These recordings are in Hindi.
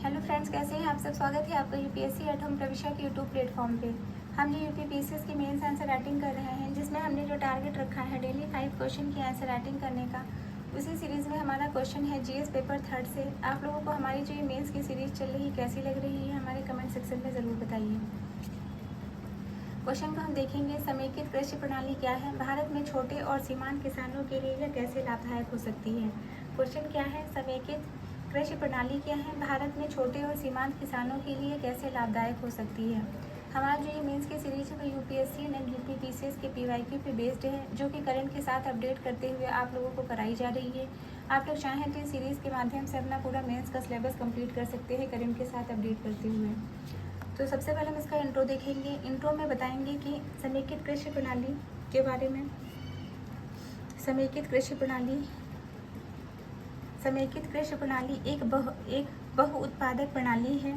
हेलो फ्रेंड्स, कैसे हैं आप सब। स्वागत है आपका यूपीएससी एट होम प्रविष्या के यूट्यूब प्लेटफॉर्म पे। हम जो यूपीपीसीएस की मेंस आंसर राइटिंग कर रहे हैं, जिसमें हमने जो टारगेट रखा है डेली 5 क्वेश्चन की आंसर राइटिंग करने का, उसी सीरीज़ में हमारा क्वेश्चन है जीएस पेपर 3 से। आप लोगों को हमारी जो ये मेन्स की सीरीज़ चल रही है कैसी लग रही है, हमारे कमेंट सेक्शन में ज़रूर बताइए। क्वेश्चन को हम देखेंगे, समेकित कृषि प्रणाली क्या है, भारत में छोटे और सीमांत किसानों के लिए यह कैसे लाभदायक हो सकती है। क्वेश्चन क्या है, समेकित कृषि प्रणाली क्या है, भारत में छोटे और सीमांत किसानों के लिए कैसे लाभदायक हो सकती है। हमारा जो ये मेंस की सीरीज है वो यूपीएससी एंड यूपीपीसीएस के पीवाईक्यू पे बेस्ड है, जो कि करंट के साथ अपडेट करते हुए आप लोगों को कराई जा रही है। आप लोग चाहें तो इस सीरीज़ के माध्यम से अपना पूरा मेंस का सिलेबस कंप्लीट कर सकते हैं करंट के साथ अपडेट करते हुए। तो सबसे पहले हम इसका इंट्रो देखेंगे। इंट्रो में बताएंगे कि समेकित कृषि प्रणाली के बारे में। समेकित कृषि प्रणाली एक बहु उत्पादक प्रणाली है,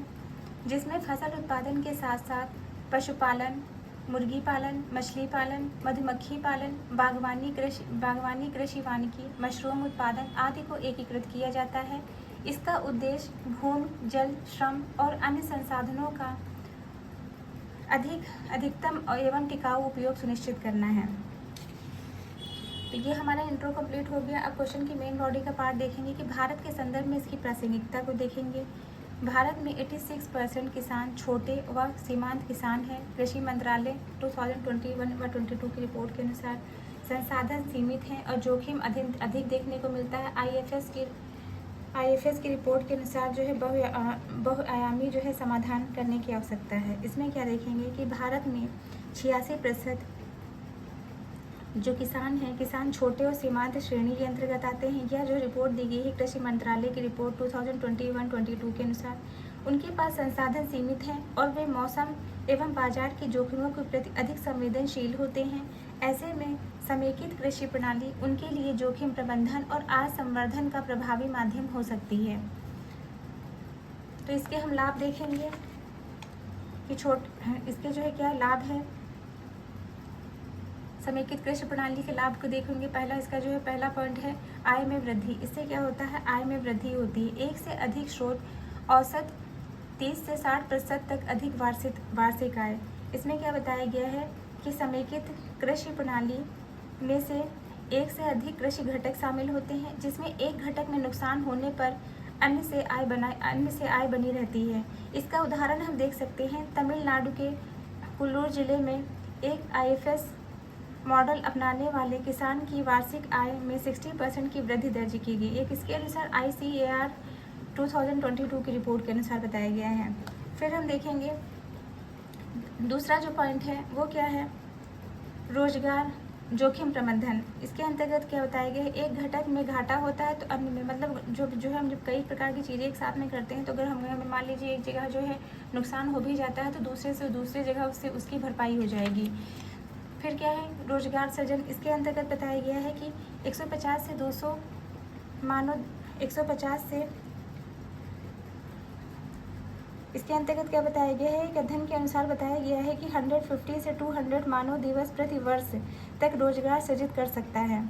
जिसमें फसल उत्पादन के साथ साथ पशुपालन, मुर्गी पालन, मछली पालन, मधुमक्खी पालन, बागवानी कृषि वानिकी, मशरूम उत्पादन आदि को एकीकृत किया जाता है। इसका उद्देश्य भूमि, जल, श्रम और अन्य संसाधनों का अधिकतम एवं टिकाऊ उपयोग सुनिश्चित करना है। तो ये हमारा इंट्रो कंप्लीट हो गया। अब क्वेश्चन की मेन बॉडी का पार्ट देखेंगे कि भारत के संदर्भ में इसकी प्रासंगिकता को देखेंगे। भारत में 86% किसान छोटे व सीमांत किसान हैं। कृषि मंत्रालय 2021 व 22 की रिपोर्ट के अनुसार संसाधन सीमित हैं और जोखिम अधिक देखने को मिलता है। आईएफएस की रिपोर्ट के अनुसार जो है बहुआयामी जो है समाधान करने की आवश्यकता है। इसमें क्या देखेंगे कि भारत में 86% जो किसान छोटे और सीमांत श्रेणी के अंतर्गत आते हैं। यह जो रिपोर्ट दी गई है कृषि मंत्रालय की रिपोर्ट 2021-22 के अनुसार, उनके पास संसाधन सीमित हैं और वे मौसम एवं बाजार के जोखिमों के प्रति अधिक संवेदनशील होते हैं। ऐसे में समेकित कृषि प्रणाली उनके लिए जोखिम प्रबंधन और आय संवर्धन का प्रभावी माध्यम हो सकती है। तो इसके हम लाभ देखेंगे कि इसके जो है क्या लाभ है। समेकित कृषि प्रणाली के लाभ को देखेंगे। पहला पॉइंट है आय में वृद्धि। इससे क्या होता है, आय में वृद्धि होती है। एक से अधिक स्रोत, औसत 30 से 60% तक अधिक वार्षिक आय। इसमें क्या बताया गया है कि समेकित कृषि प्रणाली में से एक से अधिक कृषि घटक शामिल होते हैं, जिसमें एक घटक में नुकसान होने पर अन्य से आय बनी रहती है। इसका उदाहरण हम देख सकते हैं। तमिलनाडु के कुल्लूर जिले में एक आईएफएस मॉडल अपनाने वाले किसान की वार्षिक आय में 60% की वृद्धि दर्ज की गई। एक इसके अनुसार ICAR 2022 की रिपोर्ट के अनुसार बताया गया है। फिर हम देखेंगे दूसरा जो पॉइंट है वो क्या है, रोजगार जोखिम प्रबंधन। इसके अंतर्गत क्या बताया गया है, एक घटक में घाटा होता है तो अन्य में, मतलब जो है हम जब कई प्रकार की चीज़ें एक साथ में करते हैं, तो अगर हमें मान लीजिए एक जगह जो है नुकसान हो भी जाता है तो दूसरी जगह उसकी भरपाई हो जाएगी। फिर क्या है, रोजगार सृजन। इसके अंतर्गत बताया गया है कि 150 से 200 इसके अंतर्गत क्या बताया गया है, एक अध्ययन के अनुसार बताया गया है कि 150 से 200 मानव दिवस प्रति वर्ष तक रोजगार सृजित कर सकता है।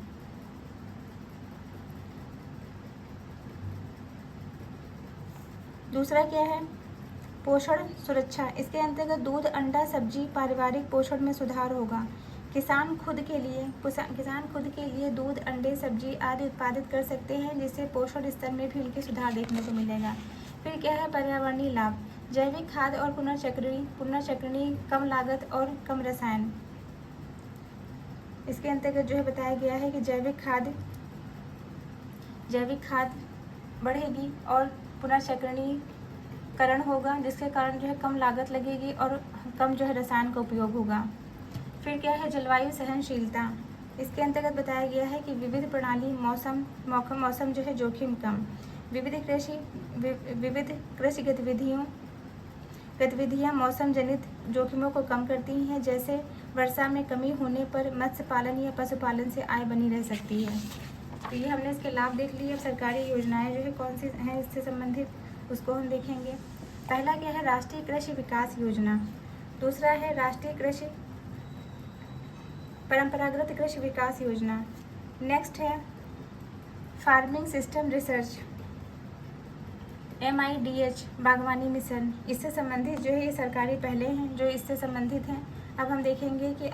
दूसरा क्या है, पोषण सुरक्षा। इसके अंतर्गत दूध, अंडा, सब्जी, पारिवारिक पोषण में सुधार होगा। किसान खुद के लिए दूध, अंडे, सब्जी आदि उत्पादित कर सकते हैं, जिससे पोषण स्तर में भी उनके सुधार देखने को मिलेगा। फिर क्या है, पर्यावरणीय लाभ। जैविक खाद और पुनर्चक्रणीय, कम लागत और कम रसायन। इसके अंतर्गत जो है बताया गया है कि जैविक खाद बढ़ेगी और पुनर्चक्रणीकरण होगा, जिसके कारण जो है कम लागत लगेगी और कम जो है रसायन का उपयोग होगा। फिर क्या है, जलवायु सहनशीलता। इसके अंतर्गत बताया गया है कि विविध प्रणाली, मौसम जो है जोखिम कम। विविध कृषि गतिविधियाँ मौसम जनित जोखिमों को कम करती हैं, जैसे वर्षा में कमी होने पर मत्स्य पालन या पशुपालन से आय बनी रह सकती है। तो ये हमने इसके लाभ देख लिए। अब सरकारी योजनाएं जो है कौन सी हैं इससे संबंधित, उसको हम देखेंगे। पहला क्या है, राष्ट्रीय कृषि विकास योजना। दूसरा है राष्ट्रीय परंपरागत कृषि विकास योजना। नेक्स्ट है फार्मिंग सिस्टम रिसर्च। MIDH बागवानी मिशन, इससे संबंधित जो है ये सरकारी पहले हैं जो इससे संबंधित हैं। अब हम देखेंगे कि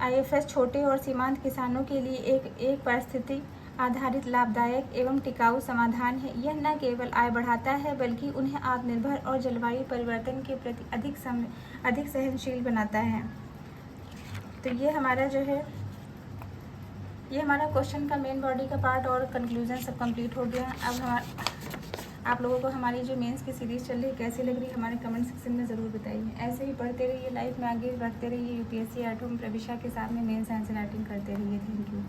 IFS छोटे और सीमांत किसानों के लिए एक परिस्थिति आधारित लाभदायक एवं टिकाऊ समाधान है। यह न केवल आय बढ़ाता है बल्कि उन्हें आत्मनिर्भर और जलवायु परिवर्तन के प्रति अधिक सहनशील बनाता है। तो ये हमारा जो है ये हमारा क्वेश्चन का मेन बॉडी का पार्ट और कंक्लूजन सब कंप्लीट हो गया। अब आप लोगों को हमारी जो मेंस की सीरीज़ चल रही है कैसी लग रही है हमारे कमेंट सेक्शन में ज़रूर बताइए। ऐसे ही पढ़ते रहिए, लाइफ में आगे बढ़ते रहिए, UPSC 8वीं प्रविशा के सामने मेंस आंसर राइटिंग करते रहिए। Thank you.